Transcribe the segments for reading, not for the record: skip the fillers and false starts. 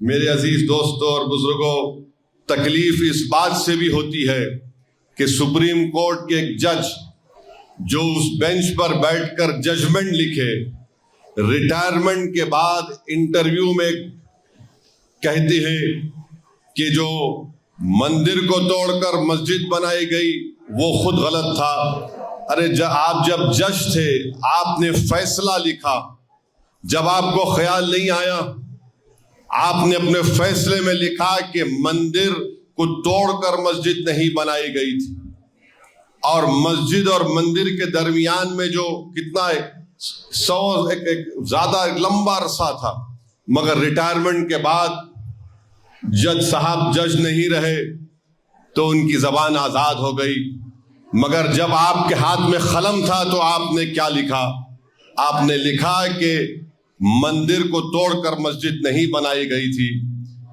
میرے عزیز دوستوں اور بزرگوں، تکلیف اس بات سے بھی ہوتی ہے کہ سپریم کورٹ کے ایک جج جو اس بینچ پر بیٹھ کر ججمنٹ لکھے، ریٹائرمنٹ کے بعد انٹرویو میں کہتے ہیں کہ جو مندر کو توڑ کر مسجد بنائی گئی وہ خود غلط تھا۔ ارے آپ جب جج تھے، آپ نے فیصلہ لکھا، جب آپ کو خیال نہیں آیا، آپ نے اپنے فیصلے میں لکھا کہ مندر کو توڑ کر مسجد نہیں بنائی گئی تھی، اور مسجد اور مندر کے درمیان میں جو کتنا زیادہ لمبا عرصہ تھا، مگر ریٹائرمنٹ کے بعد جج صاحب جج نہیں رہے تو ان کی زبان آزاد ہو گئی۔ مگر جب آپ کے ہاتھ میں قلم تھا تو آپ نے کیا لکھا؟ آپ نے لکھا کہ مندر کو توڑ کر مسجد نہیں بنائی گئی تھی۔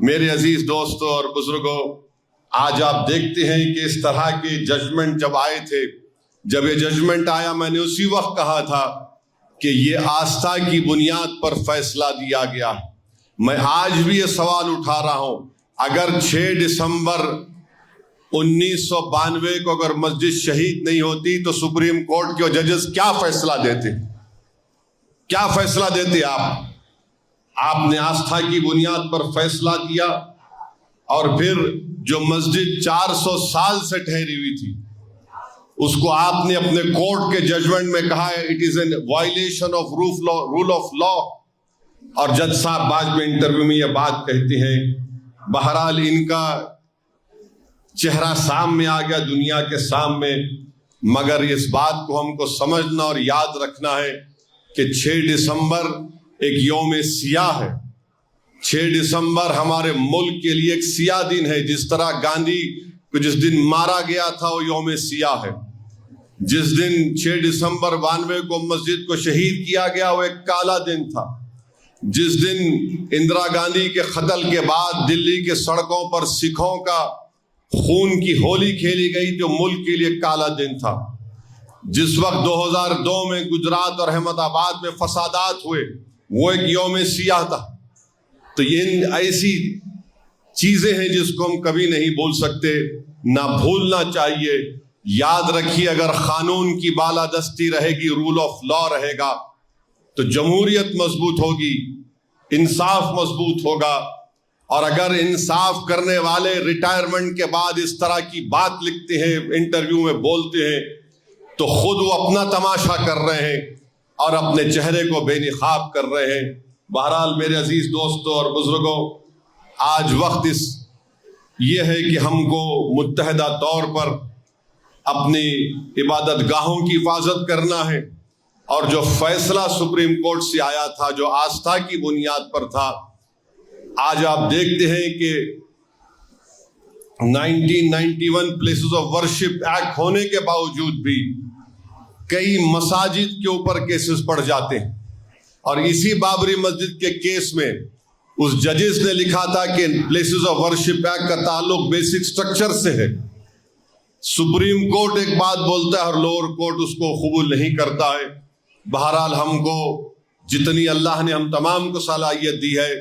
میرے عزیز دوستوں اور بزرگوں، آج آپ دیکھتے ہیں کہ اس طرح کے ججمنٹ جب آئے تھے، جب یہ ججمنٹ آیا، میں نے اسی وقت کہا تھا کہ یہ آستھا کی بنیاد پر فیصلہ دیا گیا۔ میں آج بھی یہ سوال اٹھا رہا ہوں، اگر 6 دسمبر 1992 کو اگر مسجد شہید نہیں ہوتی تو سپریم کورٹ کے ججز کیا فیصلہ دیتے؟ کیا فیصلہ دیتے آپ نے آستھا کی بنیاد پر فیصلہ دیا، اور پھر جو مسجد 400 سال سے ٹھہری ہوئی تھی اس کو آپ نے اپنے کورٹ کے ججمنٹ میں کہا ہے it is a violation of rule of law, اور جج صاحب بعد میں انٹرویو میں یہ بات کہتے ہیں۔ بہرحال ان کا چہرہ سامنے آ گیا دنیا کے سامنے، مگر اس بات کو ہم کو سمجھنا اور یاد رکھنا ہے کہ 6 دسمبر ایک یوم سیاہ ہے۔ 6 دسمبر ہمارے ملک کے لیے ایک سیاہ دن ہے، جس طرح گاندھی کو جس دن مارا گیا تھا وہ یوم سیاہ ہے۔ جس دن 6 دسمبر 92 کو مسجد کو شہید کیا گیا وہ ایک کالا دن تھا۔ جس دن اندرا گاندھی کے قتل کے بعد دلی کے سڑکوں پر سکھوں کا خون کی ہولی کھیلی گئی جو ملک کے لیے کالا دن تھا۔ جس وقت 2002 میں گجرات اور احمد آباد میں فسادات ہوئے وہ ایک یوم سیاہ تھا۔ تو یہ ایسی چیزیں ہیں جس کو ہم کبھی نہیں بھول سکتے، نہ بھولنا چاہیے۔ یاد رکھیے، اگر قانون کی بالادستی رہے گی، رول آف لا رہے گا، تو جمہوریت مضبوط ہوگی، انصاف مضبوط ہوگا۔ اور اگر انصاف کرنے والے ریٹائرمنٹ کے بعد اس طرح کی بات لکھتے ہیں، انٹرویو میں بولتے ہیں، تو خود وہ اپنا تماشا کر رہے ہیں اور اپنے چہرے کو بے نقاب کر رہے ہیں۔ بہرحال میرے عزیز دوستوں اور بزرگوں، آج وقت یہ ہے کہ ہم کو متحدہ طور پر اپنی عبادت گاہوں کی حفاظت کرنا ہے، اور جو فیصلہ سپریم کورٹ سے آیا تھا جو آستھا کی بنیاد پر تھا، آج آپ دیکھتے ہیں کہ 1991 پلیسز آف ورشپ ایکٹ ہونے کے باوجود بھی کئی مساجد کے اوپر کیسز پڑ جاتے ہیں، اور اسی بابری مسجد کے کیس میں اس ججز نے لکھا تھا کہ پلیسز آف ورشپ ایکٹ کا تعلق بیسک سٹرکچر سے ہے۔ سپریم کورٹ ایک بات بولتا ہے اور لوور کورٹ اس کو قبول نہیں کرتا ہے۔ بہرحال ہم کو جتنی اللہ نے ہم تمام کو صلاحیت دی ہے،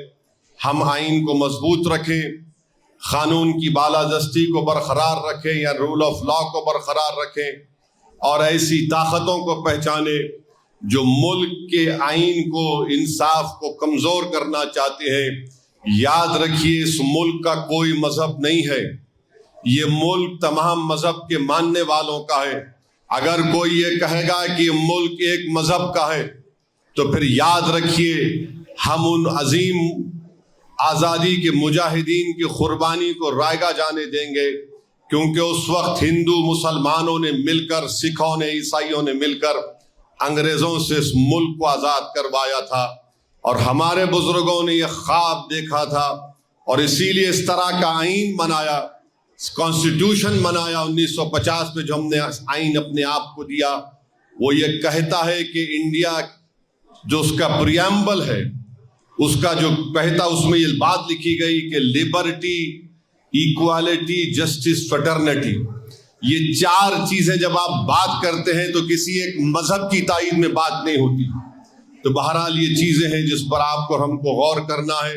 ہم آئین کو مضبوط رکھیں، قانون کی بالادستی کو برقرار رکھیں یا رول آف لا کو برقرار رکھیں، اور ایسی طاقتوں کو پہچانیں جو ملک کے آئین کو، انصاف کو کمزور کرنا چاہتے ہیں۔ یاد رکھیے، اس ملک کا کوئی مذہب نہیں ہے، یہ ملک تمام مذہب کے ماننے والوں کا ہے۔ اگر کوئی یہ کہے گا کہ یہ ملک ایک مذہب کا ہے تو پھر یاد رکھیے ہم ان عظیم آزادی کے مجاہدین کی قربانی کو رائگاں جانے دیں گے، کیونکہ اس وقت ہندو مسلمانوں نے مل کر، سکھوں نے، عیسائیوں نے مل کر انگریزوں سے اس ملک کو آزاد کروایا تھا، اور ہمارے بزرگوں نے یہ خواب دیکھا تھا، اور اسی لیے اس طرح کا آئین بنایا، کانسٹیٹیوشن بنایا 1950 میں جو ہم نے آئین اپنے آپ کو دیا۔ وہ یہ کہتا ہے کہ انڈیا جو اس کا پریامبل ہے، اس کا جو کہتا، اس میں یہ بات لکھی گئی کہ لبرٹی، ایکوالٹی، جسٹس، فریٹرنٹی، یہ 4 چیزیں جب آپ بات کرتے ہیں تو کسی ایک مذہب کی تائید میں بات نہیں ہوتی۔ تو بہرحال یہ چیزیں ہیں جس پر آپ کو ہم کو غور کرنا ہے۔